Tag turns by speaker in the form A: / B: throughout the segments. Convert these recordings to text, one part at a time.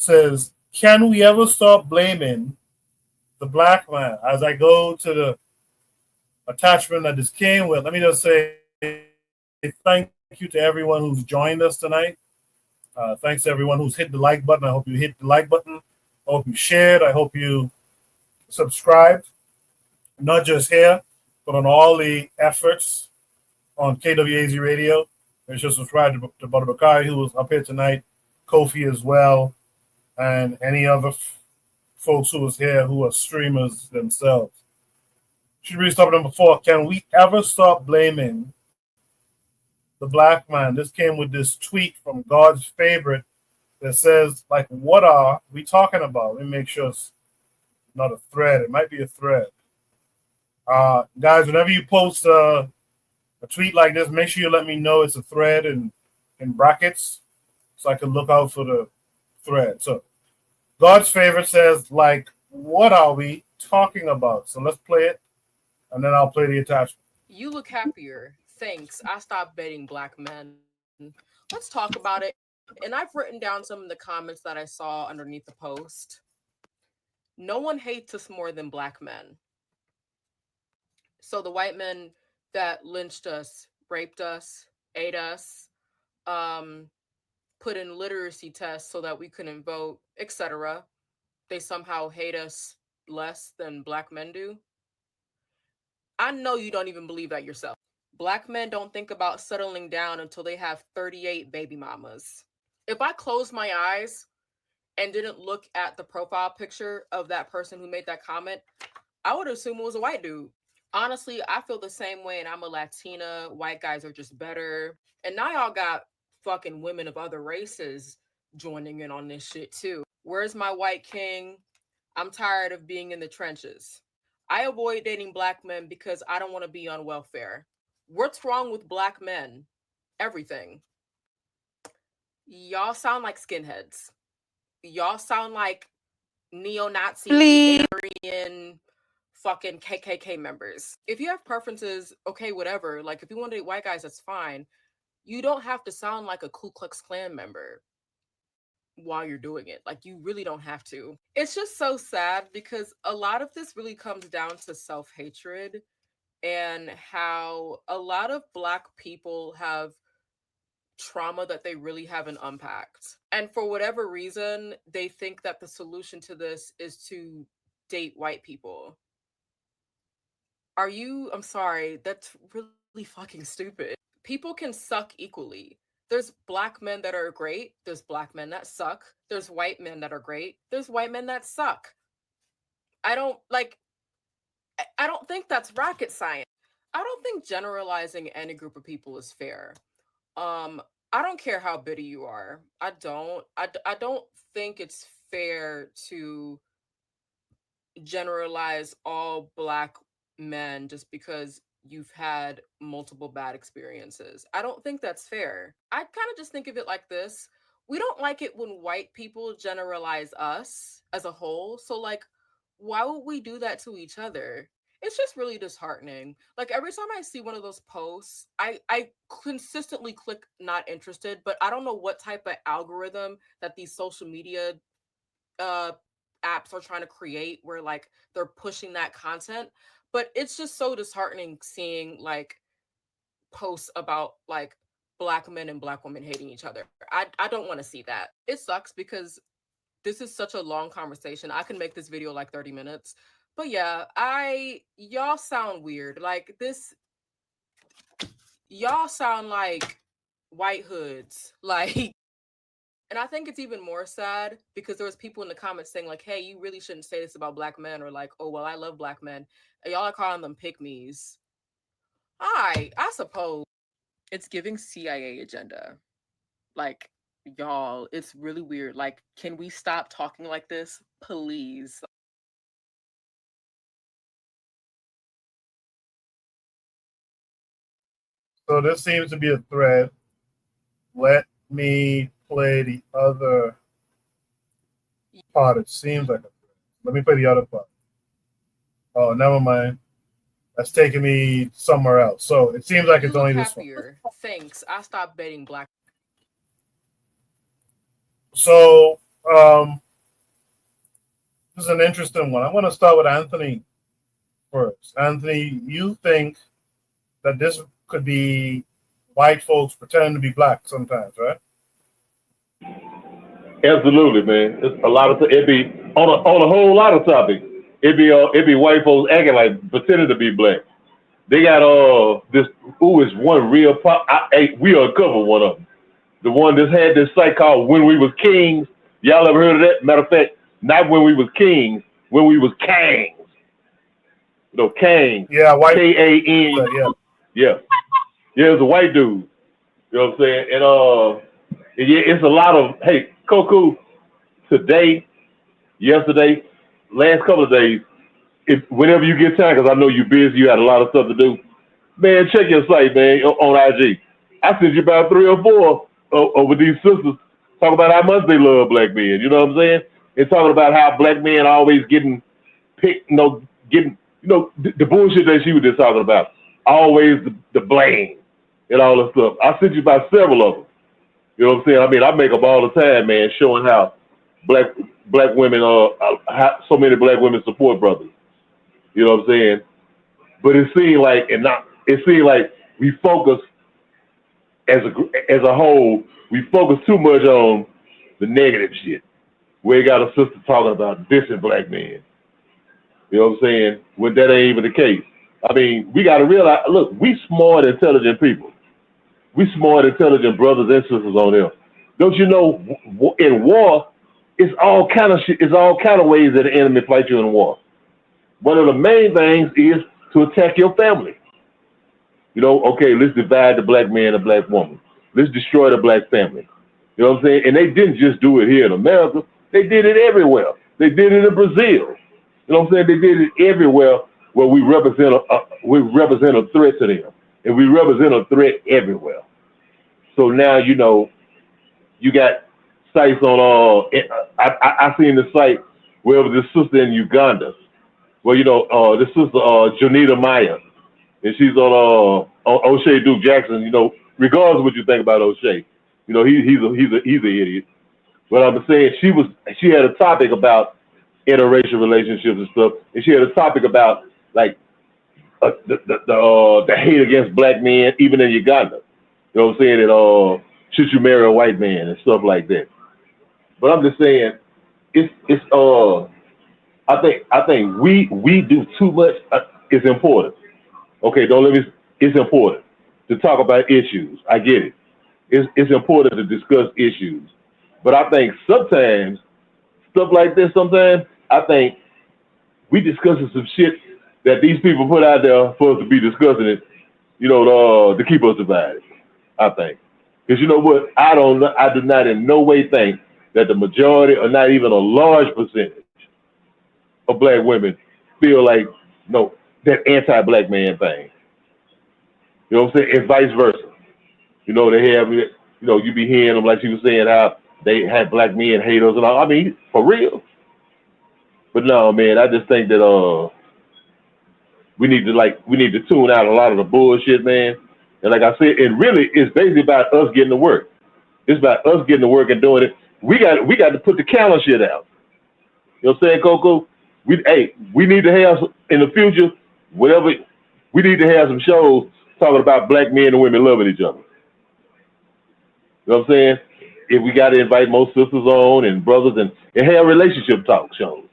A: says, can we ever stop blaming the black man? As I go to the attachment that this came with, let me just say thank you to everyone who's joined us tonight. Thanks to everyone who's hit the like button. I hope you hit the like button. I hope you shared. I hope you subscribed, not just here, but on all the efforts on KWAZ Radio. Make sure to subscribe to Brother Bakari, who was up here tonight, Kofi as well, and any other folks who was here who are streamers themselves. Should really stop number 4. Can we ever stop blaming the black man? This came with this tweet from God's favorite that says, like, what are we talking about? Let me make sure it's not a thread. It might be a thread. Guys, whenever you post a tweet like this, make sure you let me know it's a thread in brackets so I can look out for the thread. So God's favorite says, like, what are we talking about? So let's play it, and then I'll play the attachment.
B: You look happier. Thanks. I stopped dating black men. Let's talk about it. And I've written down some of the comments that I saw underneath the post. No one hates us more than black men. So the white men that lynched us, raped us, ate us, put in literacy tests so that we couldn't vote, etc. They somehow hate us less than black men do. I know you don't even believe that yourself. Black men don't think about settling down until they have 38 baby mamas. If I closed my eyes and didn't look at the profile picture of that person who made that comment, I would assume it was a white dude. Honestly, I feel the same way, and I'm a Latina. White guys are just better. And now y'all got fucking women of other races joining in on this shit too. Where's my white king? I'm tired of being in the trenches. I avoid dating black men because I don't want to be on welfare. What's wrong with black men? Everything. Y'all sound like skinheads. Y'all sound like neo-Nazi, Aryan, fucking KKK members. If you have preferences, okay, whatever. Like, if you want to date white guys, that's fine. You don't have to sound like a Ku Klux Klan member while you're doing it. Like, you really don't have to. It's just so sad because a lot of this really comes down to self-hatred and how a lot of black people have trauma that they really haven't unpacked. And for whatever reason, they think that the solution to this is to date white people. I'm sorry, that's really fucking stupid. People can suck equally. There's black men that are great, there's black men that suck, there's white men that are great, there's white men that suck. I don't think that's rocket science. I don't think generalizing any group of people is fair. I don't care how bitter you are. I don't think it's fair to generalize all black men just because you've had multiple bad experiences. I don't think that's fair. I kind of just think of it like this. We don't like it when white people generalize us as a whole. So, like, why would we do that to each other? It's just really disheartening. Like, every time I see one of those posts, I consistently click not interested, but I don't know what type of algorithm that these social media uh apps are trying to create where like they're pushing that content. But it's just so disheartening seeing like posts about like black men and black women hating each other. I don't want to see that. It sucks because this is such a long conversation. I can make this video like 30 minutes. But yeah, y'all sound weird. Like this, y'all sound like white hoods. Like, and I think it's even more sad because there was people in the comments saying like, hey, you really shouldn't say this about black men, or like, oh, well, I love black men. And y'all are calling them pick-me's. I suppose. It's giving CIA agenda. Like, y'all, it's really weird. Like, can we stop talking like this? Please.
A: So this seems to be a thread. Let me play the other part. It seems like a thread. Let me play the other part. Oh, never mind. That's taking me somewhere else. So it seems like it's only this one.
B: Thanks. I stopped dating black.
A: So This is an interesting one. I'm going to start with Anthony first. Anthony, you think that this could be white folks pretending to be black sometimes, right?
C: Absolutely, man. It's a lot of it be on a whole lot of topics. It be white folks acting like pretending to be black. They got this is one real pop. We'll cover one of them. The one that's had this site called When We Was Kings. Y'all ever heard of that? Matter of fact, not When We Was Kings, When We Was Kangs. No, Kang.
A: Yeah, white.
C: K-A-N. Yeah. Yeah, it's a white dude. You know what I'm saying? And yeah, it's a lot of, hey, Koku, today, yesterday, last couple of days, whenever you get time, because I know you're busy, you had a lot of stuff to do, man, check your site, man, on IG. I sent you about 3 or 4 with these sisters talking about how much they love black men. You know what I'm saying? And talking about how black men always getting picked, the bullshit that she was just talking about. Always the blame and all that stuff. I sent you about several of them. You know what I'm saying? I mean, I make them all the time, man, showing how black women how so many black women support brothers. You know what I'm saying? But it seemed like we focus as a whole, we focus too much on the negative shit. We got a sister talking about dissing black men. You know what I'm saying? When that ain't even the case. I mean, we got to realize, look, we smart, intelligent people. We smart, intelligent brothers and sisters on there. Don't you know, in war, it's all kind of shit. It's all kind of ways that the enemy fights you in war. One of the main things is to attack your family. You know, okay, let's divide the black man and the black woman. Let's destroy the black family. You know what I'm saying? And they didn't just do it here in America. They did it everywhere. They did it in Brazil. You know what I'm saying? They did it everywhere where we represent a threat to them. And we represent a threat everywhere. So now, you know, you got sites on, I seen the site where there was this sister in Uganda. Well, you know, this sister, Jonita Maya. And she's on O'Shea Duke Jackson, you know, regardless of what you think about O'Shea. You know, he's an idiot. But I'm saying she had a topic about interracial relationships and stuff, and she had a topic about like the hate against black men, even in Uganda. You know what I'm saying? And should you marry a white man and stuff like that. But I'm just saying, I think we do too much. It's important. Okay, it's important to talk about issues. I get it. It's important to discuss issues. But I think sometimes, stuff like this, I think we discussing some shit that these people put out there for us to be discussing it, you know, to keep us divided, I think. Because you know what? I do not in no way think that the majority or not even a large percentage of black women feel like, no, that anti-black man thing. You know what I'm saying? And vice versa. You know, they have, you know, you be hearing them like she was saying how they had black men haters and all. I mean, for real. But no, man, I just think that we need to tune out a lot of the bullshit, man. And like I said, it really is basically about us getting to work. It's about us getting to work and doing it. We got to put the counter shit out. You know what I'm saying, Coco? We need to have in the future, whatever, we need to have some shows talking about black men and women loving each other. You know what I'm saying? If we got to invite more sisters on and brothers and have relationship talk shows.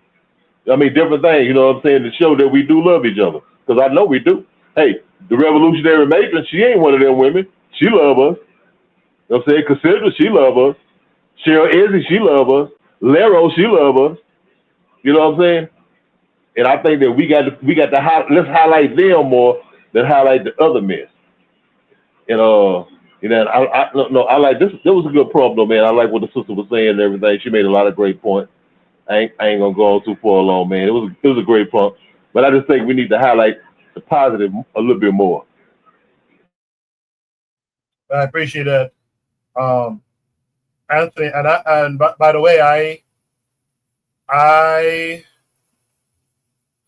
C: I mean, different things, you know what I'm saying, to show that we do love each other. Because I know we do. Hey, the Revolutionary Matron, she ain't one of them women. She love us. You know what I'm saying? Cassandra, she love us. Cheryl Ezzy, she love us. Lero, she love us. You know what I'm saying? And I think that we got to let's highlight them more than highlight the other men. And you know, I like this. That was a good problem, though, man. I like what the sister was saying and everything. She made a lot of great points. I ain't gonna go on too far along, man. It was a great point. But I just think we need to highlight the positive a little bit more.
A: I appreciate that, Anthony. And by the way, I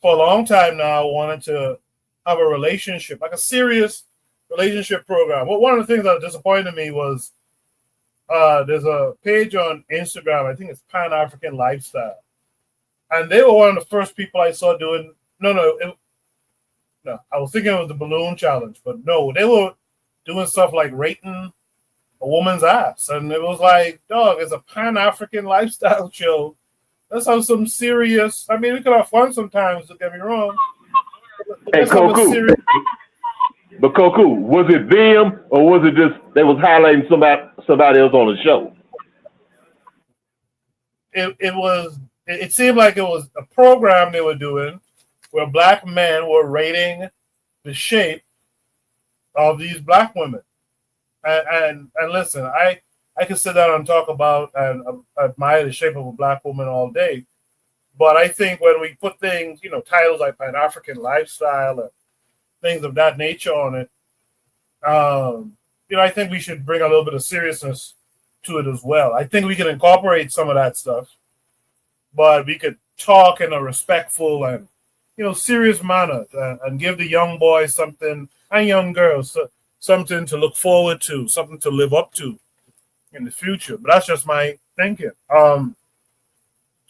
A: for a long time now wanted to have a relationship, like a serious relationship program. Well, one of the things that disappointed me was there's a page on Instagram. I think it's Pan African Lifestyle, and they were one of the first people I saw doing. No. I was thinking it was the balloon challenge, but no, they were doing stuff like rating a woman's ass, and it was like, dog, it's a Pan African lifestyle show. Let's have some serious. I mean, we could have fun sometimes. Don't get me wrong. But
C: Hey,
A: let's have a
C: Koku.
A: serious.
C: But Koku, was it them or was it just they was highlighting somebody else on the show?
A: It was. It seemed like it was a program they were doing where black men were rating the shape of these black women. And listen, I can sit down and talk about and admire the shape of a black woman all day, but I think when we put things, titles like Pan African Lifestyle and things of that nature on it, I think we should bring a little bit of seriousness to it as well. I think we can incorporate some of that stuff, but we could talk in a respectful and serious manner, and give the young boys something and young girls something to look forward to, something to live up to in the future. But that's just my thinking.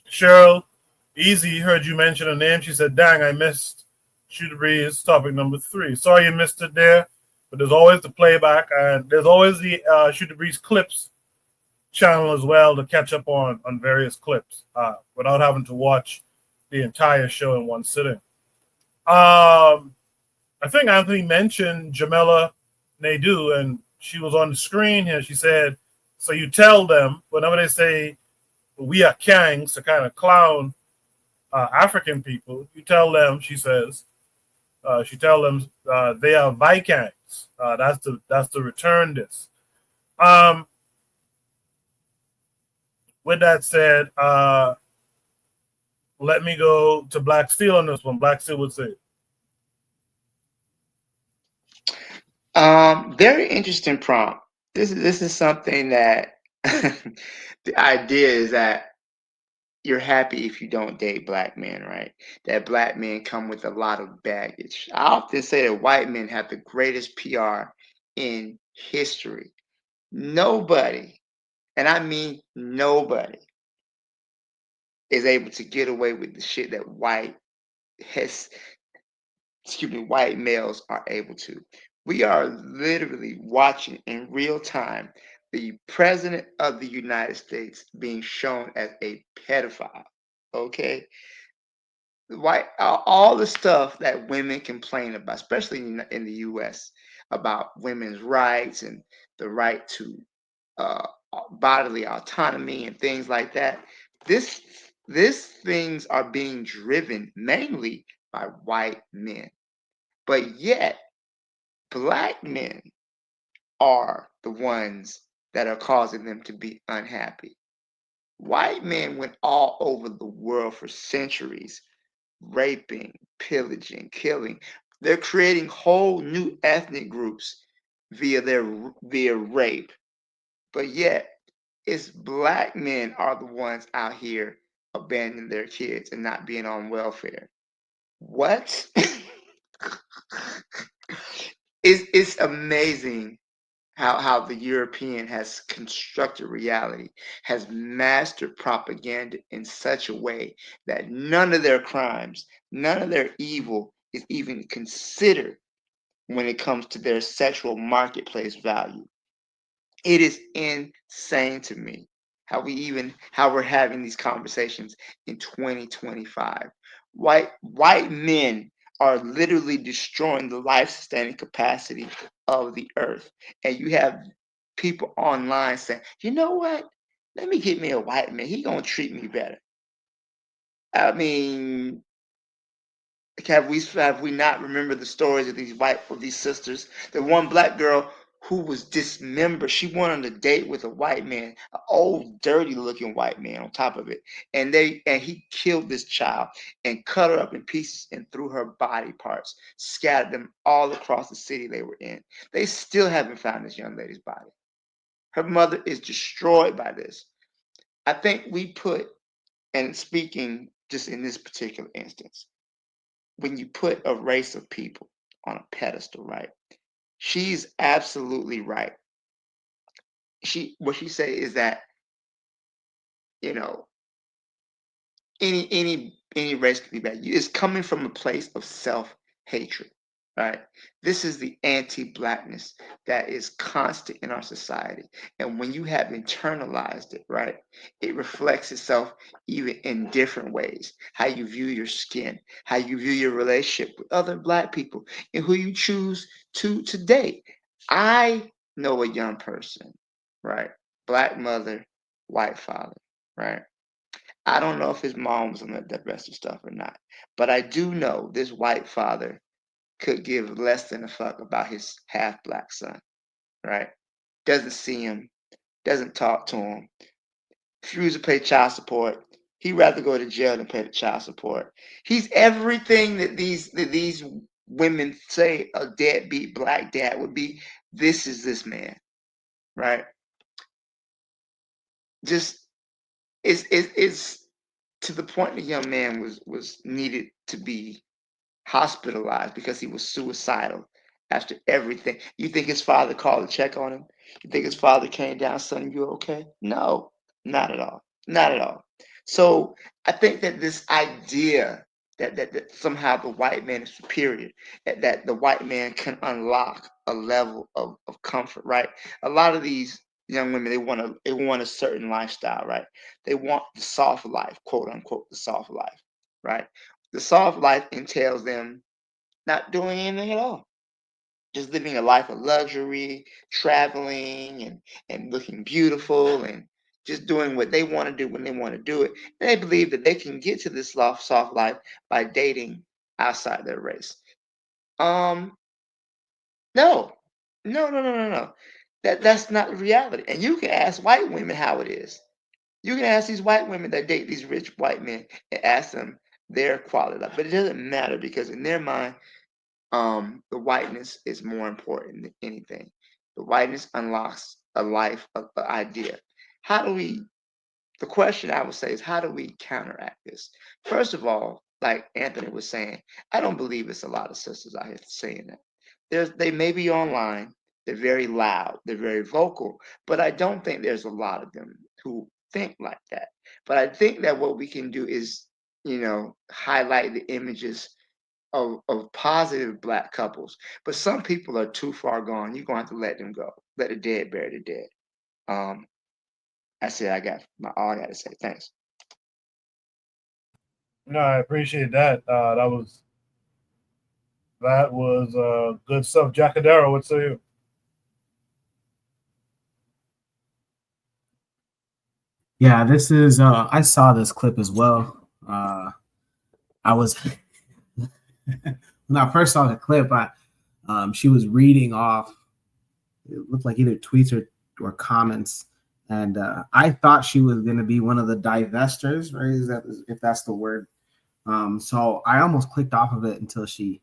A: Cheryl, Easy heard you mention a name. She said, "Dang, I missed Shoot Breeze topic number 3. Sorry you missed it there, but there's always the playback, and there's always the Shoot the Breeze clips channel as well to catch up on various clips without having to watch the entire show in one sitting." I think Anthony mentioned Jamela Naidoo, and she was on the screen here. She said, "So you tell them whenever they say we are Kangs to kind of clown African people, you tell them," she says, she tell them they are Vikings. That's the return this. Um, with that said, let me go to Black Steel on this one. Black Steel would say,
D: Very interesting prompt. This is something that the idea is that you're happy if you don't date black men, right? That black men come with a lot of baggage. I often say that white men have the greatest PR in history. Nobody, and I mean nobody, is able to get away with the shit that has white males are able to. We are literally watching in real time the president of the United States being shown as a pedophile. Okay, all the stuff that women complain about, especially in the U.S., about women's rights and the right to uh, bodily autonomy and things like that. This these things are being driven mainly by white men, but yet black men are the ones that are causing them to be unhappy. White men went all over the world for centuries, raping, pillaging, killing. They're creating whole new ethnic groups via rape. But yet, it's black men are the ones out here abandoning their kids and not being on welfare. What? It's amazing how the European has constructed reality, has mastered propaganda in such a way that none of their crimes, none of their evil is even considered when it comes to their sexual marketplace value. It is insane to me how we're having these conversations in 2025. White men are literally destroying the life sustaining capacity of the earth. And you have people online saying, you know what? Let me get me a white man. He gonna treat me better. I mean, have we not remembered the stories of these sisters? The one black girl who was dismembered. She went on a date with a white man, an old, dirty looking white man on top of it. And he killed this child and cut her up in pieces and threw her body parts, scattered them all across the city they were in. They still haven't found this young lady's body. Her mother is destroyed by this. I think we put, and speaking just in this particular instance, when you put a race of people on a pedestal, right? She's absolutely right. what she said is that, you know, any race can be bad. It's coming from a place of self-hatred, right? This is the anti-blackness that is constant in our society. And when you have internalized it, right, it reflects itself even in different ways. How you view your skin, how you view your relationship with other Black people, and who you choose to date. I know a young person, right? Black mother, white father, right? I don't know if his mom was on that rest of stuff or not, but I do know this white father could give less than a fuck about his half Black son, right? Doesn't see him, doesn't talk to him, refuse to pay child support. He'd rather go to jail than pay the child support. He's everything that these women say a deadbeat Black dad would be. This is this man, right? Just it's to the point the young man was needed to be hospitalized because he was suicidal after everything. You think his father called to check on him? You think his father came down, son, you okay? No, not at all. Not at all. So I think that this idea that somehow the white man is superior, that the white man can unlock a level of comfort, right? A lot of these young women, they want a certain lifestyle, right? They want the soft life, quote unquote, the soft life, right? The soft life entails them not doing anything at all, just living a life of luxury, traveling and looking beautiful and just doing what they want to do when they want to do it. And they believe that they can get to this soft life by dating outside their race. Um, no, no. That's not the reality. And you can ask white women how it is. You can ask these white women that date these rich white men and ask them their quality of life. But it doesn't matter because in their mind, the whiteness is more important than anything. The whiteness unlocks a life, an idea. How do we? The question I would say is, how do we counteract this? First of all, like Anthony was saying, I don't believe it's a lot of sisters out here saying that. They may be online. They're very loud. They're very vocal, but I don't think there's a lot of them who think like that. But I think that what we can do is, highlight the images of positive Black couples. But some people are too far gone. You're going to have to let them go. Let the dead bury the dead. That's it. I got all I got to say. Thanks.
A: No, I appreciate that. That was good stuff. Jacadero, what say you?
E: Yeah, this is. I saw this clip as well. I was when I first saw the clip. She was reading off. It looked like either tweets or comments, and I thought she was going to be one of the divestors, right? If that's the word? So I almost clicked off of it until she,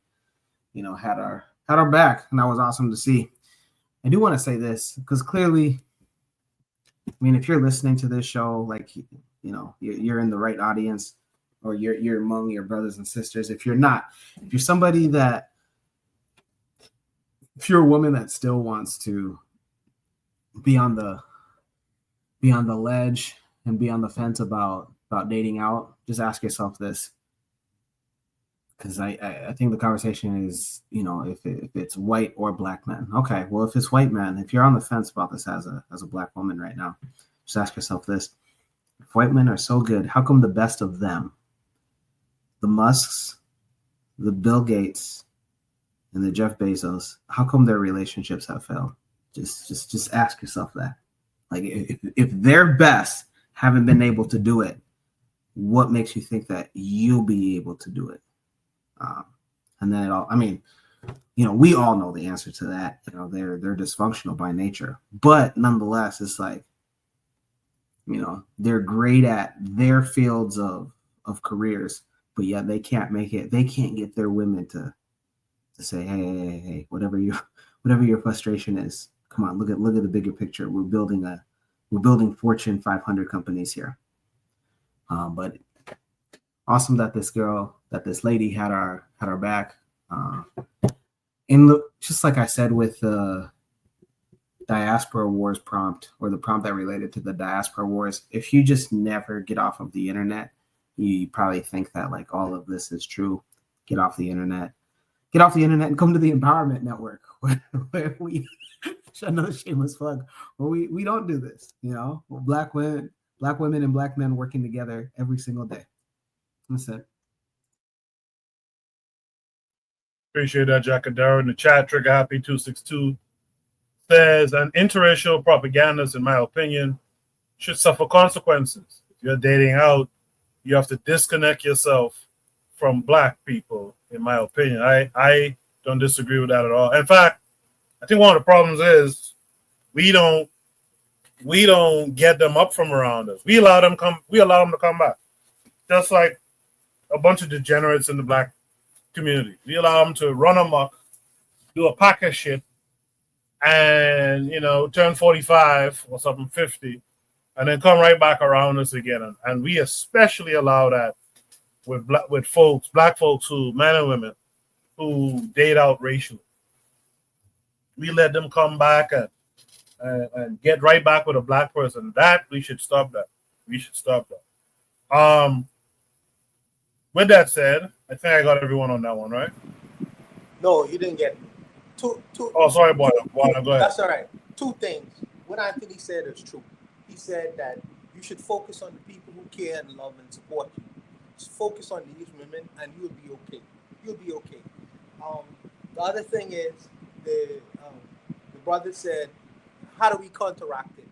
E: had our back, and that was awesome to see. I do want to say this because clearly, I mean, if you're listening to this show, like, you're in the right audience, or you're among your brothers and sisters. If you're not, if you're somebody if you're a woman that still wants to be on the ledge and be on the fence about dating out, just ask yourself this. Because I think the conversation is, if it's white or Black men. Okay, well, if it's white men, if you're on the fence about this as a Black woman right now, just ask yourself this. If white men are so good, how come the best of them, the Musks, the Bill Gates, and the Jeff Bezos, how come their relationships have failed? Just ask yourself that. Like, if their best haven't been able to do it, what makes you think that you'll be able to do it? And then we all know the answer to that. They're dysfunctional by nature, but nonetheless, it's like, they're great at their fields of careers, but yet they can't make it. They can't get their women to say, hey, whatever your frustration is, come on, look at the bigger picture. We're building Fortune 500 companies here. But awesome that this lady had our back. And look, just like I said with diaspora wars prompt, or the prompt that related to the diaspora wars, if you just never get off of the internet, you probably think that like all of this is true. Get off the internet and come to the Empowerment Network where we another shameless plug, where we don't do this, you know. Black women and black men working together every single day. That's it.
A: Appreciate that, Jack Adaro. In the chat, Trigger Happy 262 says an interracial propagandist, in my opinion, should suffer consequences. If you're dating out, you have to disconnect yourself from black people, in my opinion. I don't disagree with that at all. In fact, I think one of the problems is we don't get them up from around us. We allow them to come back. Just like a bunch of degenerates in the black community. We allow them to run amok, do a pack of shit, and turn 45 or something 50, and then come right back around us again. And we especially allow that with black folks who, men and women, who date out racially. We let them come back and get right back with a black person. That we should stop that. With that said, I think I got everyone on that one, right?
F: No, you didn't get two.
A: Oh, sorry, Buana, go ahead.
F: That's all right. Two things. What Anthony said is true. He said that you should focus on the people who care and love and support you. Just focus on these women, and you'll be okay. You'll be okay. The other thing is the brother said, how do we counteract it?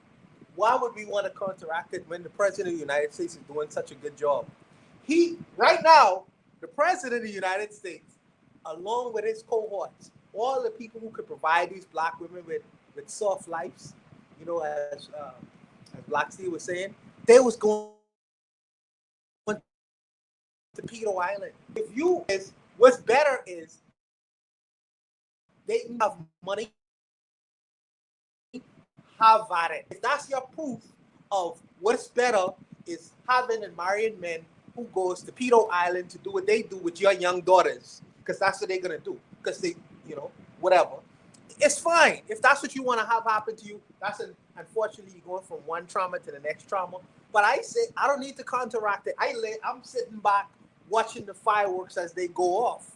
F: Why would we want to counteract it when the president of the United States is doing such a good job? Right now, the president of the United States, along with his cohorts, all the people who could provide these black women with soft lives, as Black Steve was saying, they was going to Pedo Island. What's better is they have money, have at it. If that's your proof of what's better is having and marrying men who goes to Pedo Island to do what they do with your young daughters, because that's what they're gonna do. Because they, whatever. It's fine if that's what you want to have happen to you. Unfortunately, you're going from one trauma to the next trauma. But I say I don't need to counteract it. I'm sitting back watching the fireworks as they go off.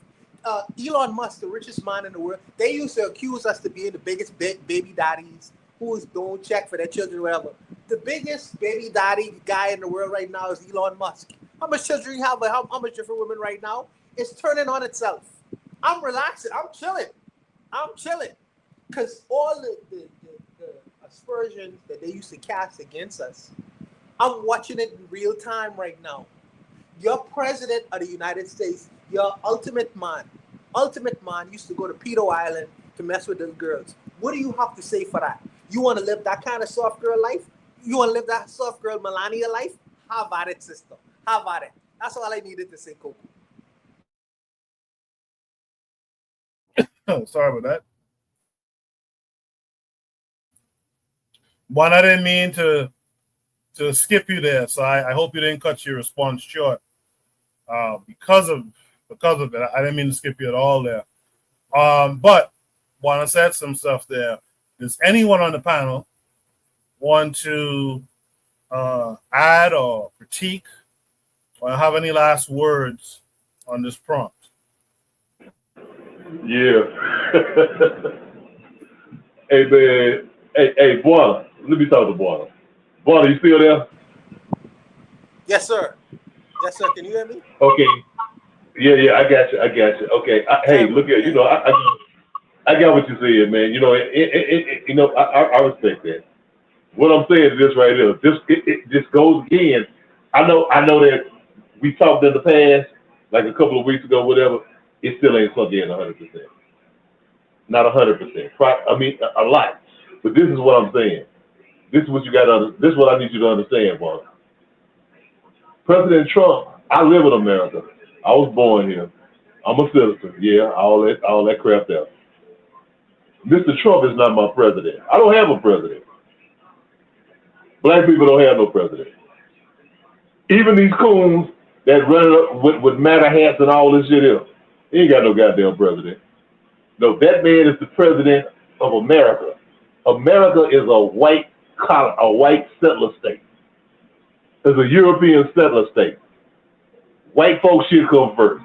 F: Elon Musk, the richest man in the world, they used to accuse us to being the biggest baby daddies who don't check for their children, whatever. The biggest baby daddy guy in the world right now is Elon Musk. How much children you have, but how much different women right now? It's turning on itself. I'm relaxing. I'm chilling. Because all the aspersions that they used to cast against us, I'm watching it in real time right now. Your president of the United States, your ultimate man used to go to Pedo Island to mess with those girls. What do you have to say for that? You want to live that kind of soft girl life? You want to live that soft girl Melania life? How about it, sister? How about it? That's all I needed to say, Coco.
A: Oh, sorry about that. One, I didn't mean to skip you there, so I hope you didn't cut your response short. Because of it, I didn't mean to skip you at all there. But Juana said some stuff there. Does anyone on the panel want to add or critique or have any last words on this prompt?
C: Yeah. Hey, man. Hey, Buana. Let me talk to Buana. Buana, you still there?
F: Yes, sir. Can you hear me?
C: Okay. Yeah, I got you. Okay. Hey, look at I got what you're saying, man. I respect that. What I'm saying is this right here. It just goes again. I know that we talked in the past, like a couple of weeks ago, whatever. It still ain't sunk in 100%. Not 100%. I mean, a lot. But this is what I'm saying. This is what you got to. This is what I need you to understand, Bob. President Trump. I live in America. I was born here. I'm a citizen. Yeah, all that crap there. Mr. Trump is not my president. I don't have a president. Black people don't have no president. Even these coons that run up with MAGA hats and all this shit here, he ain't got no goddamn president. No, that man is the president of America. America is a white collar, a white settler state. It's a European settler state. White folks should come first.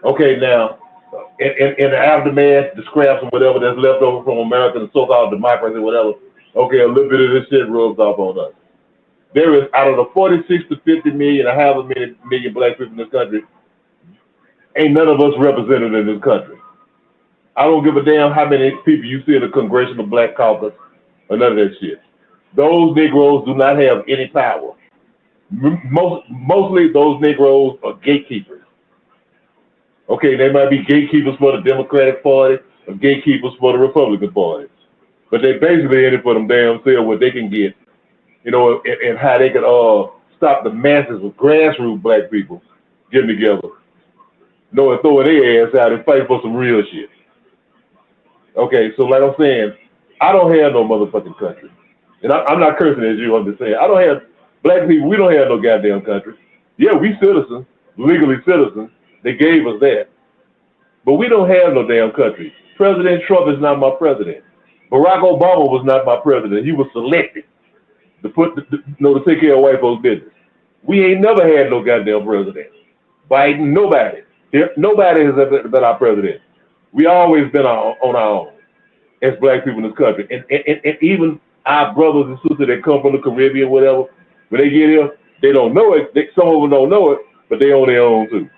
C: Okay, now, in the aftermath, the scraps or whatever that's left over from America, the so-called democracy, whatever, okay, a little bit of this shit rubs off on us. There is, out of the 46 to 50 million, or however many million black people in this country, ain't none of us represented in this country. I don't give a damn how many people you see in the Congressional Black Caucus or none of that shit. Those Negroes do not have any power. Mostly those Negroes are gatekeepers. Okay, they might be gatekeepers for the Democratic Party or gatekeepers for the Republican Party. But they basically in it for them damn self what they can get, you know, and how they can stop the masses of grassroots black people getting together, you know, and throwing their ass out and fight for some real shit. Okay, so like I'm saying, I don't have no motherfucking country. And I'm not cursing at you, I'm just saying, I don't have, black people, we don't have no goddamn country. Yeah, we citizens, legally citizens, they gave us that. But we don't have no damn country. President Trump is not my president. Barack Obama was not my president. He was selected to to take care of white folks' business. We ain't never had no goddamn president. Biden, nobody. Nobody has ever been our president. We always been on our own as black people in this country. And even our brothers and sisters that come from the Caribbean, whatever, when they get here, they don't know it. Some of them don't know it, but they on their own too.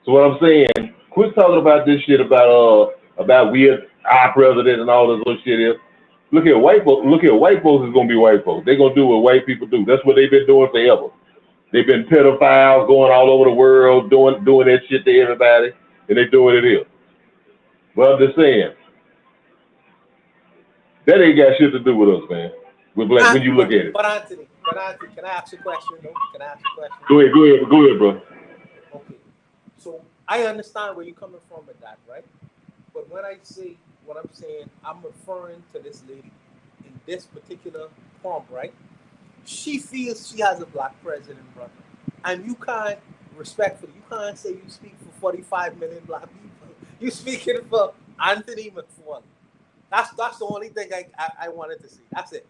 C: So what I'm saying, quit talking about this shit about we are our president and all this other shit is. Look at white folks. Look at white folks is gonna be white folks. They're gonna do what white people do. That's what they've been doing forever. They've been pedophiles going all over the world doing that shit to everybody, and they doing it here. But I'm just saying, that ain't got shit to do with us, man. With black, when you look at it.
F: But Anthony, can I ask you a question? Though? Can I ask you a question?
C: Go ahead, bro.
F: Okay. So I understand where you're coming from with that, right? But when I say what I'm saying, I'm referring to this lady in this particular prompt, right? She feels she has a black president, brother. And you can't, respectfully, you can't say you speak for 45 million black people. You speaking for Anthony McFarland. That's the only thing I wanted to say. That's it.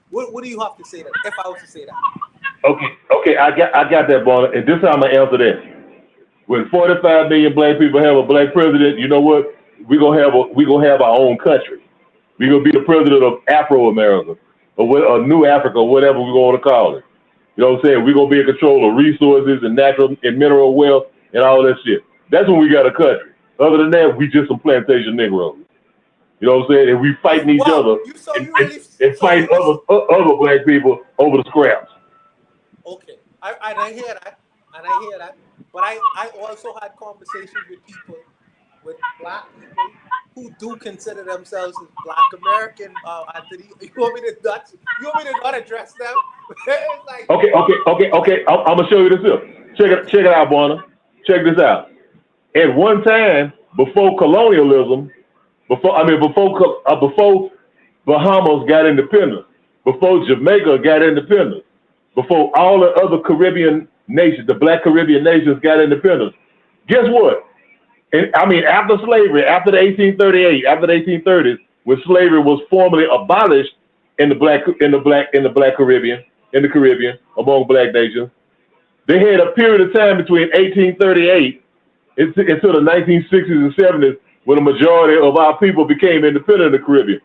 F: What do you have to say that if I was to say that?
C: Okay, I got that, Bonner. And this is how I'm gonna answer that. When 45 million black people have a black president, you know what? We're gonna have our own country. We're gonna be the president of Afro-America or New Africa, or whatever we're gonna call it. You know what I'm saying? We're gonna be in control of resources and natural and mineral wealth and all that shit. That's when we got a country. Other than that, we just some plantation Negroes. You know what I'm saying? And we fighting each other and fighting other black people over the scraps.
F: Okay, I hear that. But I also had conversations with people, with black people who do consider themselves as black American. Anthony, you want me to not address them? Like,
C: Okay. I'm gonna show you this here. Check it out, Bonner. Check this out. At one time, before colonialism, before Bahamas got independence, before Jamaica got independence, before all the other Caribbean nations, the black Caribbean nations got independence, guess what? And I mean, after slavery, after the 1838, after the 1830s, when slavery was formally abolished in the Caribbean, among black nations, they had a period of time between 1838 until the 1960s and 70s when the majority of our people became independent in the Caribbean.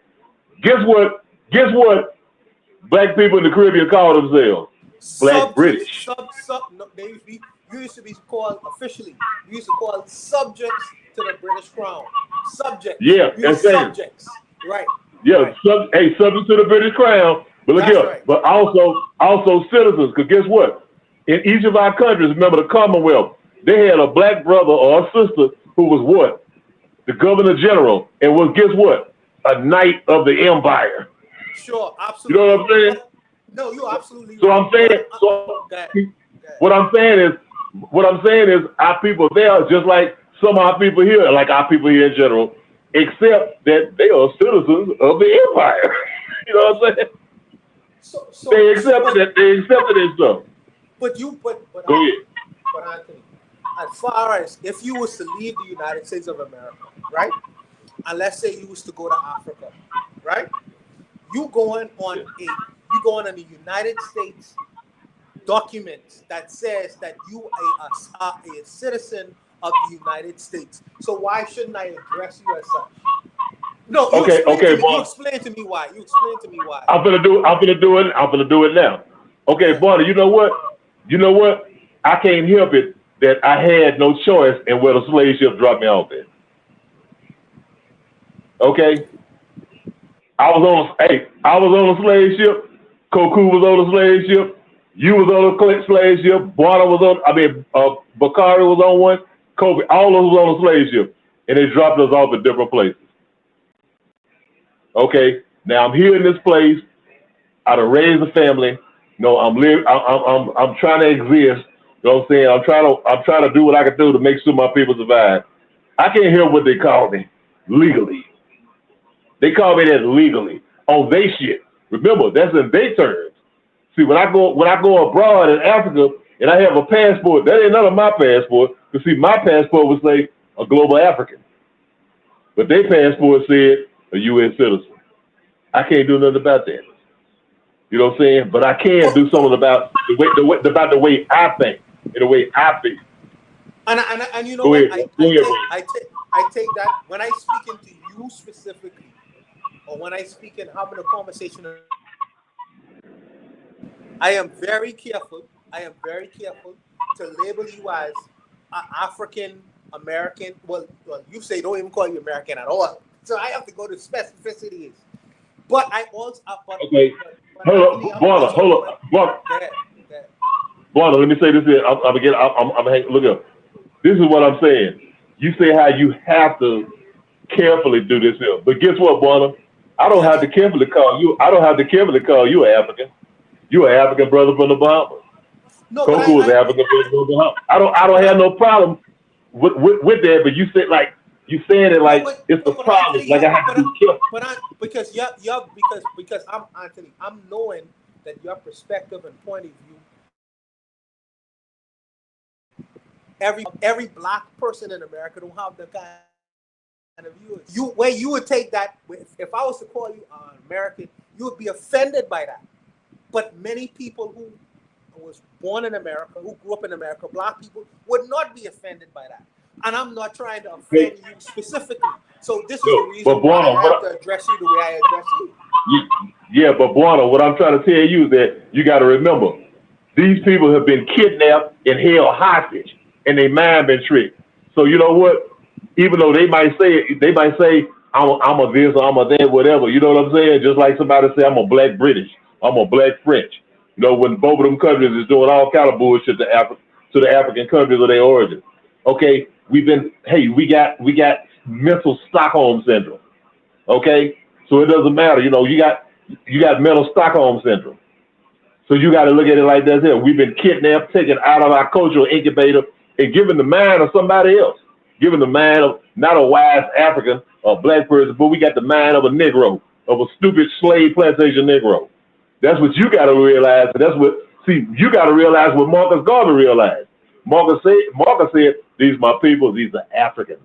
C: Guess what? Black people in the Caribbean call themselves? Black British.
F: You used to be called officially. You used to call subjects to the British Crown. Subjects.
C: Yeah, that's
F: subjects. Right.
C: Yeah,
F: right.
C: Subject to the British Crown. But look here, right. But also citizens. Because guess what? In each of our countries, remember the Commonwealth, they had a black brother or a sister who was what? The Governor General, and was guess what? A knight of the empire.
F: Sure, absolutely.
C: You know what I'm saying?
F: No, you're absolutely
C: so
F: right.
C: I'm saying, what I'm saying is our people there, just like some of our people here, like our people here in general, except that they are citizens of the empire. You know what I'm saying? So they accepted it stuff.
F: But Anthony, as far as if you was to leave the United States of America, right? and let's say you used to go to Africa, right? You going on a United States document that says that you are a citizen of the United States. So why shouldn't I address you as such? No, you explain to me why. You explain to me why.
C: I'm gonna do it now. Okay,
F: Yeah.
C: Barney, you know what? I can't help it that I had no choice in where the slave ship dropped me off at. Okay? I was on a slave ship, Koku was on a slave ship, you was on a slave ship, Bakari was on one, Kobe, all of us was on a slave ship, and they dropped us off at different places. Okay, now I'm here in this place. I done raised a family. No, I'm trying to exist. You know what I'm saying? I'm trying to do what I can do to make sure my people survive. I can't hear what they call me legally. They call me that legally on they shit. Remember, that's in they terms. See, when I go abroad in Africa and I have a passport, that ain't none of my passport. Because see, my passport would say a global African, but their passport said a U.S. citizen. I can't do nothing about that. You know what I'm saying? But I can do something about the way I think and the way I feel.
F: And you know what? I take that when I speak into you specifically, or when I speak in having a conversation. I am very careful. To label you as an African American. Well, you say don't even call you American at all. So I have to go to specificities. But I also.
C: Okay. Hold on. Barney, let me say this here. Look up. This is what I'm saying. You say how you have to carefully do this here. But guess what, Barney? I don't have to carefully call you an African. You an African brother from the Bahamas.
F: No,
C: Koku is African brother from the Bahamas. I don't have no problem with that, but you said like you saying it like it's a problem. Like I have to be careful.
F: Because I'm Anthony. I'm knowing that your perspective and point of view. Every black person in America don't have the kind of views. You would take that. If I was to call you an American, you would be offended by that. But many people who was born in America, who grew up in America, black people, would not be offended by that. And I'm not trying to offend you specifically. So this is the reason why I have to address you the way I address you.
C: Yeah, but Buono, what I'm trying to tell you is that you got to remember, these people have been kidnapped and held hostage, and their mind been tricked. So you know what? Even though they might say I'm a this or I'm a that, whatever. You know what I'm saying? Just like somebody say I'm a black British, I'm a black French. You know, when both of them countries is doing all kind of bullshit to the African countries of their origin. Okay, we got mental Stockholm syndrome. Okay, so it doesn't matter. You know, you got mental Stockholm syndrome. So you got to look at it like this here. We've been kidnapped, taken out of our cultural incubator, and given the mind of somebody else. Given the mind of not a wise African or black person, but we got the mind of a Negro, of a stupid slave plantation Negro. That's what you got to realize. You got to realize what Marcus Garvey realized. Marcus said, these are my people, these are Africans.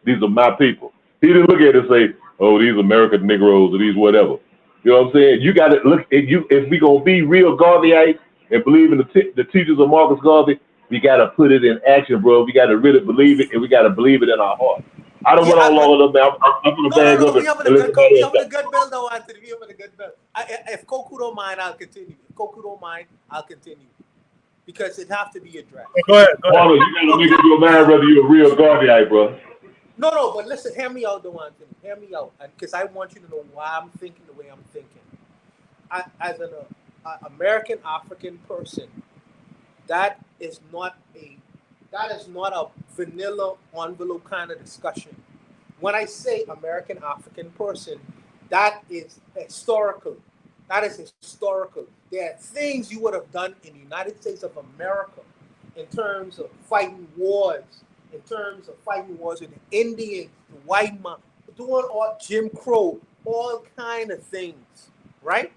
C: These are my people. He didn't look at it and say, oh, these American Negroes or these whatever. You know what I'm saying? You got to look at you. If we gonna be real Garveyite and believe in the teachings of Marcus Garvey, we got to put it in action, bro. We got to really believe it, and we got to believe it in our heart. I don't want to long enough. I'm going to bag up.
F: We having a good build, though, Anthony. We having a good build. If Koku don't mind, I'll continue. If Koku don't mind, I'll continue. Because it have to be addressed.
A: Go ahead.
C: Marlon, you got to make up your mind whether you're a real Garveyite, bro.
F: No, but listen, hear me out, though, Anthony. Hear me out. Because I want you to know why I'm thinking the way I'm thinking. As an American African person, that is not a vanilla envelope kind of discussion. When I say American African person, that is historical. There are things you would have done in the United States of America in terms of fighting wars, with the Indians, the white man, doing all Jim Crow, all kind of things, right?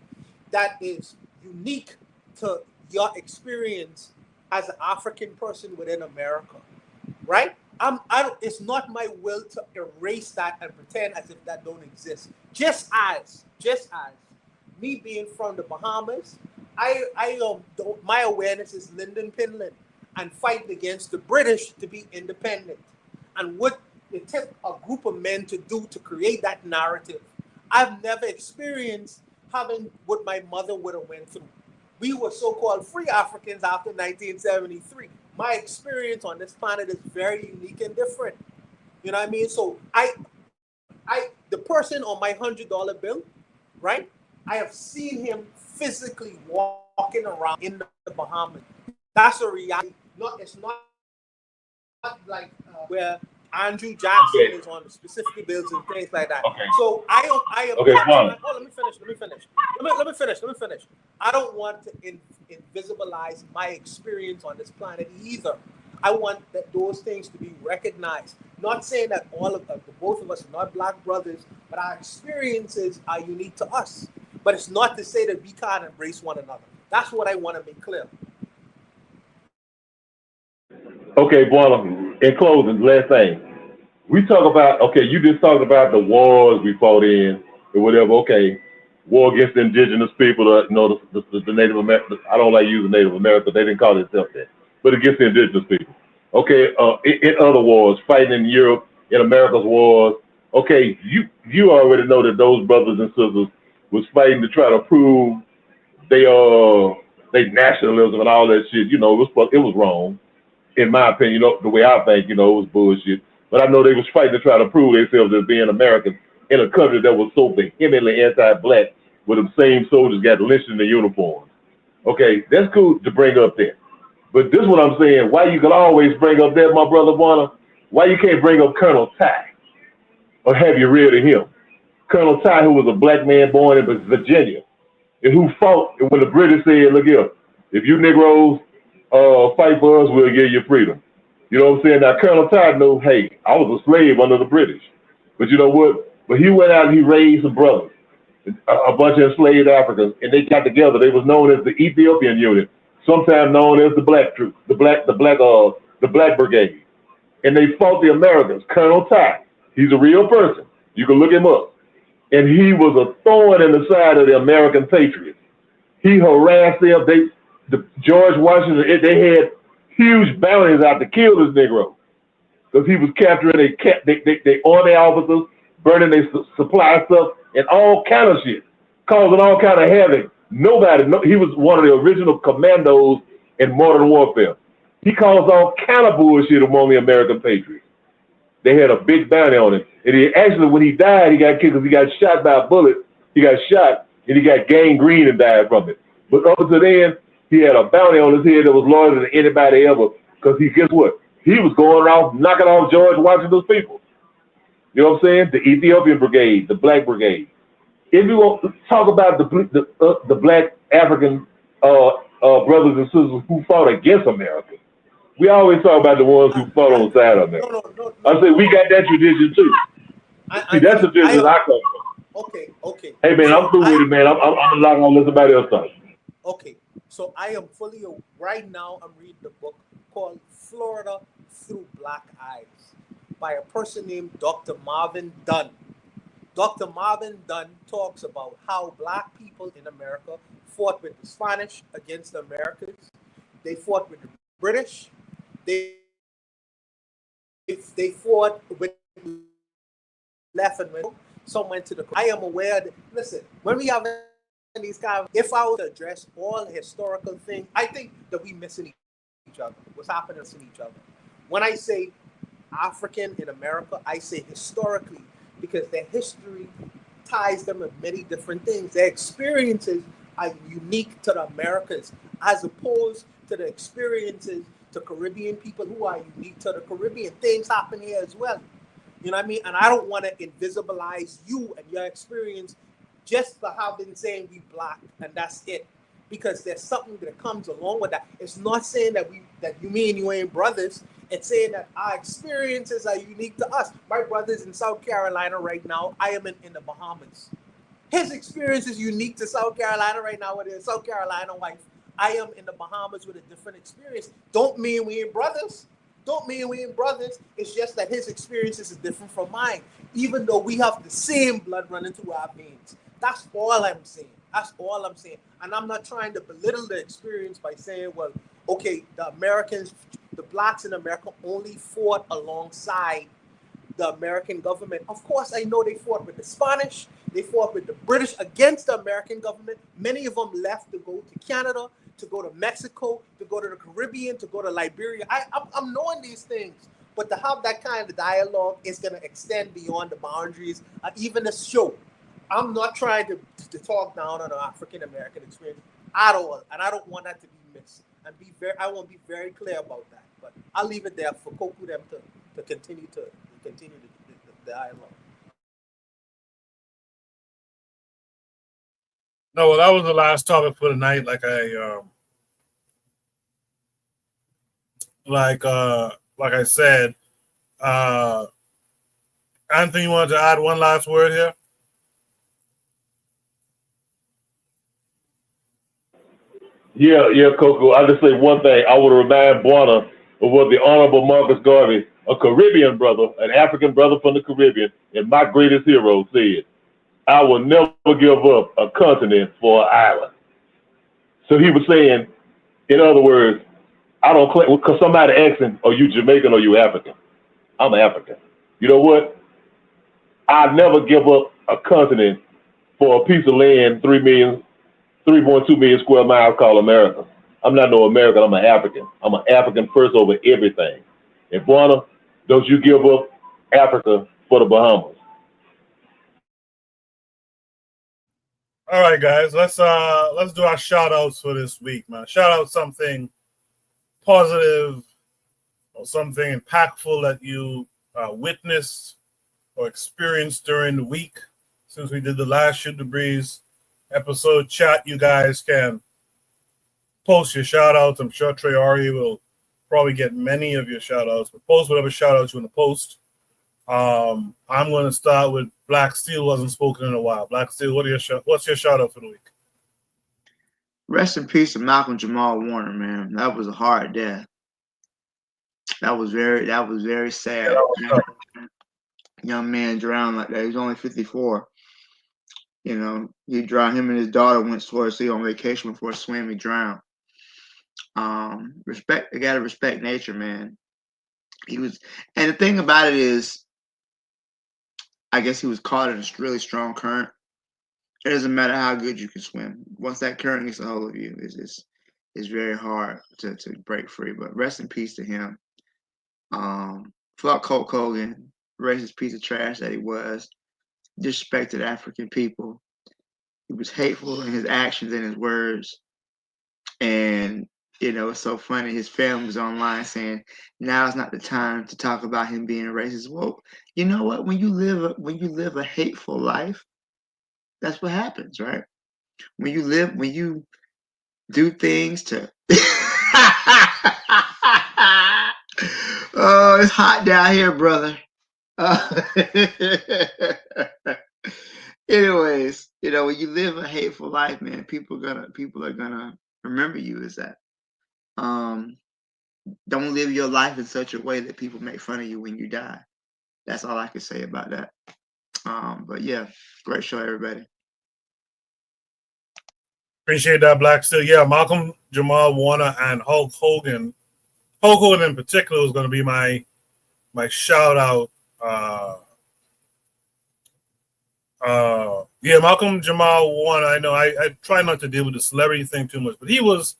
F: That is unique to your experience as an African person within America, right? It's not my will to erase that and pretend as if that don't exist. Just as me being from the Bahamas, my awareness is Lyndon Pinland and fighting against the British to be independent, and what it took a group of men to do to create that narrative. I've never experienced having what my mother would have went through. We were so-called free Africans after 1973. My experience on this planet is very unique and different. You know what I mean? So the person on my $100 bill, right? I have seen him physically walking around in the Bahamas. That's a reality. It's not like where Andrew Jackson is on specific bills and things like that.
C: Okay.
F: So I am.
C: Okay,
F: Let me finish. I don't want to invisibilize my experience on this planet either. I want those things to be recognized. Not saying that both of us are not black brothers, but our experiences are unique to us. But it's not to say that we can't embrace one another. That's what I want to make clear.
C: Okay, Boiler, in closing, last thing. We talk about, okay, you just talked about the wars we fought in or whatever. Okay, war against the indigenous people, the Native American. I don't like using Native America. They didn't call themselves that. But against the indigenous people. Okay, in other wars, fighting in Europe, in America's wars. Okay, you already know that those brothers and sisters was fighting to try to prove they nationalism and all that shit. It was wrong. In my opinion, the way I think, it was bullshit. But I know they was fighting to try to prove themselves as being American in a country that was so vehemently anti-black, where the same soldiers got lynched in their uniforms. Okay, that's cool to bring up there. But this is what I'm saying. Why you can always bring up that, my brother Warner? Why you can't bring up Colonel Ty? Or have you read of him? Colonel Ty, who was a black man born in Virginia, and who fought when the British said, look here, if you Negroes fight for us, we'll give you freedom. You know what I'm saying? Now, Colonel Ty knows, hey, I was a slave under the British. But you know what? But he went out and he raised some brothers, a bunch of enslaved Africans, and they got together. They was known as the Ethiopian Unit, sometimes known as the Black Troops, the Black Brigade. And they fought the Americans. Colonel Ty, he's a real person. You can look him up. And he was a thorn in the side of the American patriots. He harassed them. George Washington, they had huge bounties out to kill this Negro because he was capturing they army officers, burning their supply stuff, and all kind of shit, causing all kind of havoc. He was one of the original commandos in modern warfare. He caused all kind of bullshit among the American patriots. They had a big bounty on him. And when he died, he got killed because he got shot by a bullet. He got shot, and he got gangrene and died from it. But up to then, he had a bounty on his head that was larger than anybody ever. Because guess what? He was going around knocking off George Washington's people. You know what I'm saying? The Ethiopian Brigade, the Black Brigade. If you want to talk about the Black African brothers and sisters who fought against America, we always talk about the ones who fought on the side of America.
F: No.
C: I say we got that tradition too. See, that's the tradition I come from.
F: Okay.
C: Hey man, I'm through with it, man. I'm not gonna let somebody else talk.
F: Okay, so I am right now I'm reading the book called Florida Through Black Eyes by a person named Dr. Marvin Dunn. Dr. Marvin Dunn talks about how black people in America fought with the Spanish against the Americans. They fought with the British. They fought with left and right. Some went to the. I am aware that, listen, when we have these guys, if I were to address all historical things, I think that we missing each other. What's happening to each other? When I say African in America, I say historically, because their history ties them with many different things. Their experiences are unique to the Americas, as opposed to the experiences to Caribbean people who are unique to the Caribbean. Things happen here as well. You know what I mean? And I don't want to invisibilize you and your experience just for having saying we black and that's it. Because there's something that comes along with that. It's not saying that you me and you ain't brothers. It's saying that our experiences are unique to us. My brother's in South Carolina right now. I am in the Bahamas. His experience is unique to South Carolina right now with his South Carolina wife. I am in the Bahamas with a different experience. Don't mean we ain't brothers. Don't mean we ain't brothers. It's just that his experiences is different from mine, even though we have the same blood running through our veins. That's all I'm saying. That's all I'm saying. And I'm not trying to belittle the experience by saying, well, okay, the Americans, the blacks in America only fought alongside the American government. Of course, I know they fought with the Spanish, they fought with the British against the American government. Many of them left to go to Canada, to go to Mexico, to go to the Caribbean, to go to Liberia. I'm knowing these things, but to have that kind of dialogue is going to extend beyond the boundaries of even the show. I'm not trying to talk down on the African American experience at all, and I don't want that to be missed. And I want to be very clear about that. But I'll leave it there for Koku them to continue the dialogue.
A: No, well, that was the last topic for the night. Like I said, Anthony, you wanted to add one last word here?
C: Yeah, Coco. I'll just say one thing. I would remind Buana of what the Honorable Marcus Garvey, a Caribbean brother, an African brother from the Caribbean, and my greatest hero said, I will never give up a continent for an island. So he was saying, in other words, I don't claim, because somebody asked him, are you Jamaican or you African? I'm African. You know what? I never give up a continent for a piece of land, 3.2 million square miles called America. I'm not no American, I'm an African. I'm an African first over everything. And Buana, don't you give up Africa for the Bahamas.
A: All right, guys, let's do our shout outs for this week, man. Shout out something positive or something impactful that you witnessed or experienced during the week since we did the last Shoot the Breeze episode. Chat, you guys can post your shout outs. I'm sure Trey Ari will probably get many of your shout outs, but post whatever shout outs you want to post. I'm going to start with Black Steel. Wasn't spoken in a while. Black Steel, what's your shout out for the week?
D: Rest in peace to Malcolm Jamal Warner, man. That was a hard death. That was very sad. Young man drowned like that. He was only 54. You know, he drowned. Him and his daughter went to sea on vacation before a swim. He drowned. Respect. You gotta respect nature, man. And the thing about it is, I guess he was caught in a really strong current. It doesn't matter how good you can swim. Once that current gets a hold of you, it's very hard to break free. But rest in peace to him. Fuck Hulk Hogan, racist piece of trash that he was. Disrespected African people. He was hateful in his actions and his words. And you know, it's so funny. His family was online saying, "Now's not the time to talk about him being racist." Well, you know what? When you live a hateful life, that's what happens, right? When you do things to. Oh, it's hot down here, brother. Anyways, you know, when you live a hateful life, man, people are gonna remember you as that. Don't live your life in such a way that people make fun of you when you die. That's all I can say about that. But yeah, great show, everybody.
A: Appreciate that, Black Steel. Yeah, Malcolm Jamal Warner and Hulk Hogan. Hulk Hogan in particular was going to be my shout out. Yeah, Malcolm Jamal Warner. I know I try not to deal with the celebrity thing too much, but he was.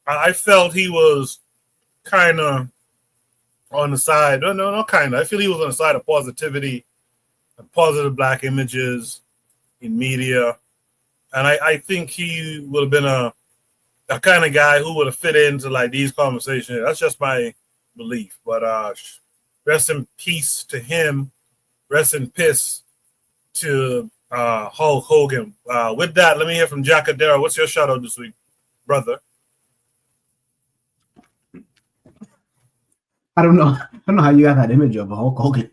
A: I felt he was kind of on the side. No, kind of. I feel he was on the side of positivity and positive black images in media. And I think he would have been a kind of guy who would have fit into like these conversations. That's just my belief. But rest in peace to him. Rest in peace to Hulk Hogan. With that, let me hear from Jack Adara. What's your shout out this week, brother?
E: I don't know how you have that image of a Hulk Hogan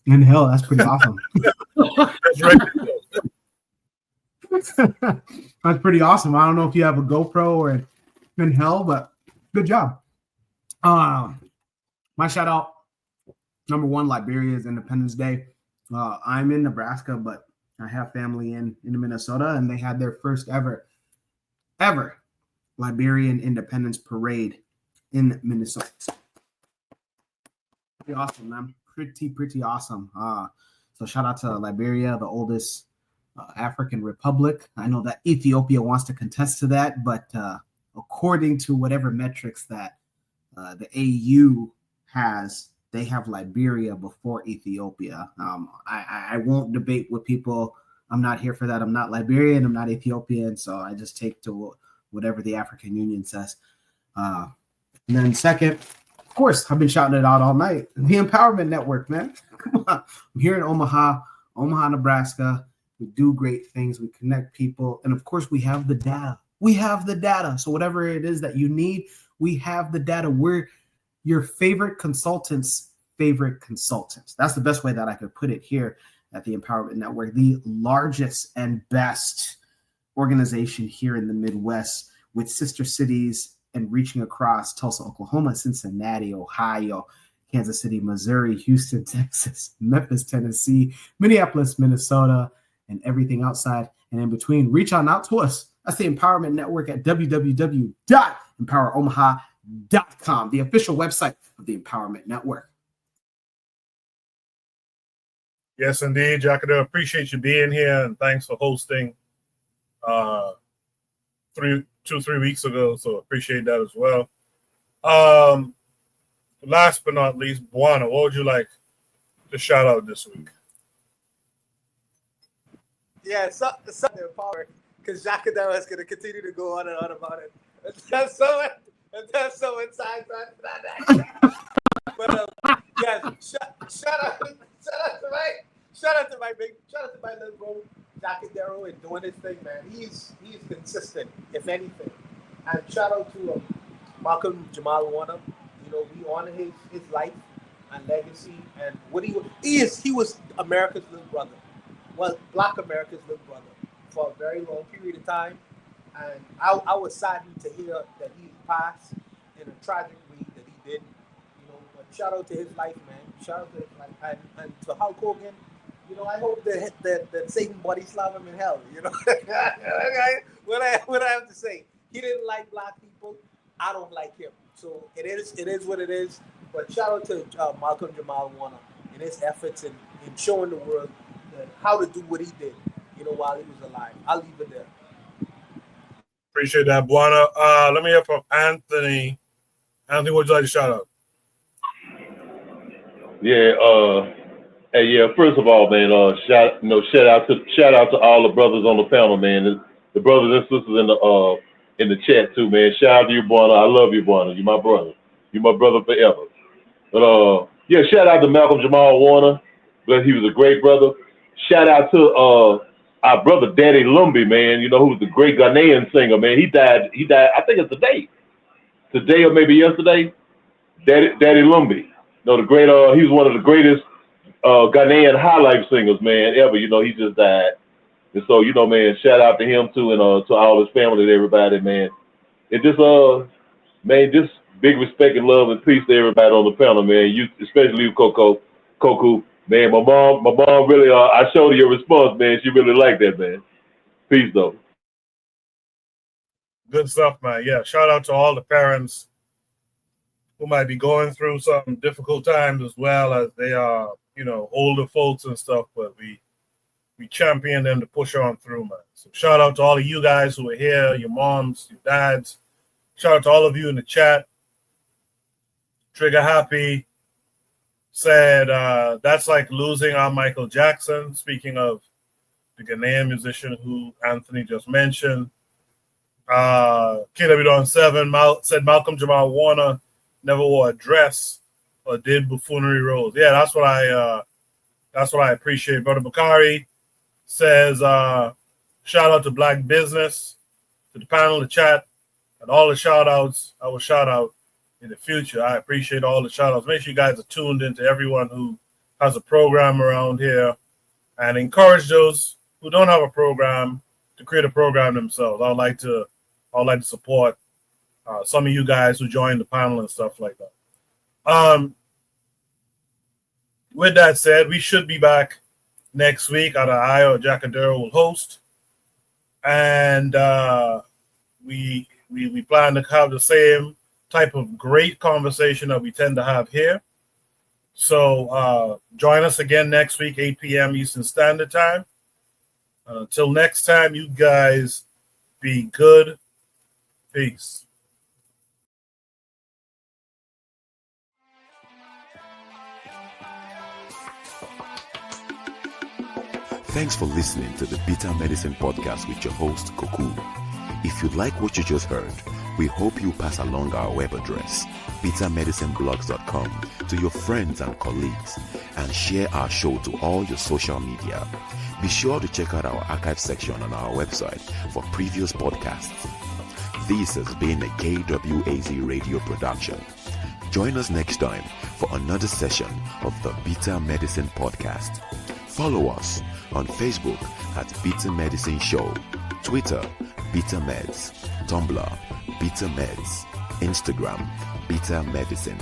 E: in hell. That's pretty awesome.
A: That's right.
E: That's pretty awesome. I don't know if you have a GoPro or in hell, but good job. My shout out, number one, Liberia is Independence Day. I'm in Nebraska, but I have family in Minnesota, and they had their first ever Liberian Independence Parade in Minnesota. Pretty awesome, man. Pretty awesome. So shout out to Liberia, the oldest African republic. I know that Ethiopia wants to contest to that, but according to whatever metrics that the AU has, they have Liberia before Ethiopia. I won't debate with people. I'm not here for that. I'm not Liberian. I'm not Ethiopian. So I just take to whatever the African Union says. And then second, of course, I've been shouting it out all night. The Empowerment Network, man. Come on. I'm here in Omaha, Nebraska. We do great things. We connect people. And of course, we have the data. So whatever it is that you need, we have the data. We're your favorite consultants' favorite consultants. That's the best way that I could put it here at the Empowerment Network, the largest and best organization here in the Midwest, with sister cities and reaching across Tulsa, Oklahoma, Cincinnati, Ohio, Kansas City, Missouri, Houston, Texas, Memphis, Tennessee, Minneapolis, Minnesota, and everything outside and in between. Reach on out to us. That's the Empowerment Network at www.empoweromaha.com, the official website of the Empowerment Network.
A: Yes, indeed, Jacado. Appreciate you being here, and thanks for hosting 3 weeks ago. So appreciate that as well. Last but not least, Buana, what would you like to shout out this week?
F: Yeah, something power, because Jacado is going to continue to go on and on about it. That's so inside. But shout out to my little bro Jacadero and doing his thing, man. He's consistent, if anything. And shout out to Malcolm Jamal Warner. You know, we honor his life and legacy and what he was America's little brother. Well, Black America's little brother for a very long period of time. And I was saddened to hear that he passed in a tragic way that he did. You know, but shout out to his life, man. Shout out to his life. And to Hulk Hogan, you know, I hope that Satan body slam him in hell. You know, what I have to say. He didn't like Black people. I don't like him. So it is what it is. But shout out to Malcolm Jamal Warner and his efforts in showing the world how to do what he did, you know, while he was alive. I'll leave it there.
A: Appreciate that, Buana. Let me hear from Anthony. Anthony, what would you like to shout out?
C: Yeah, first of all, man, shout out to all the brothers on the panel, man. The brothers and sisters in the chat too, man. Shout out to you, Buana. I love you, Buana. You're my brother. You're my brother forever. But shout out to Malcolm Jamal Warner. Because he was a great brother. Shout out to our brother Daddy Lumbi, man. You know, who was the great Ghanaian singer, man. He died. I think it's today or maybe yesterday. Daddy Lumbi. You know, the great. He was one of the greatest Ghanaian high life singers, man, ever. You know, he just died. And so, you know, man, shout out to him too, and to all his family and everybody, man. It just just big respect and love and peace to everybody on the panel, man. You, especially you, Koku. Man, my mom really, I showed her your response, man. She really liked that, man. Peace, though.
A: Good stuff, man. Yeah, shout out to all the parents who might be going through some difficult times as well, as they are, you know, older folks and stuff, but we champion them to push on through, man. So shout out to all of you guys who are here, your moms, your dads. Shout out to all of you in the chat. Trigger Happy said, that's like losing our Michael Jackson. Speaking of the Ghanaian musician who Anthony just mentioned. KW Don 7 said Malcolm Jamal Warner never wore a dress or did buffoonery roles. Yeah, that's what I appreciate. Brother Bakari says, shout out to Black Business, to the panel, the chat, and all the shout outs. I will shout out in the future. I appreciate all the shout outs. Make sure you guys are tuned into everyone who has a program around here, and encourage those who don't have a program to create a program themselves. I'd like to support some of you guys who joined the panel and stuff like that. With that said, we should be back next week. Either I or Jackadero will host, and we plan to have the same type of great conversation that we tend to have here. So join us again next week, 8 p.m. Eastern Standard Time. Until next time, you guys be good. Peace.
G: Thanks for listening to the Bitter Medicine Podcast with your host, Koku. If you like what you just heard, we hope you pass along our web address, bittermedicineblogs.com, to your friends and colleagues, and share our show to all your social media. Be sure to check out our archive section on our website for previous podcasts. This has been a KWAZ radio production. Join us next time for another session of the Bitter Medicine Podcast. Follow us on Facebook at Bitter Medicine Show, Twitter, Bitter Meds, Tumblr, Bitter Meds, Instagram, Bitter Medicine.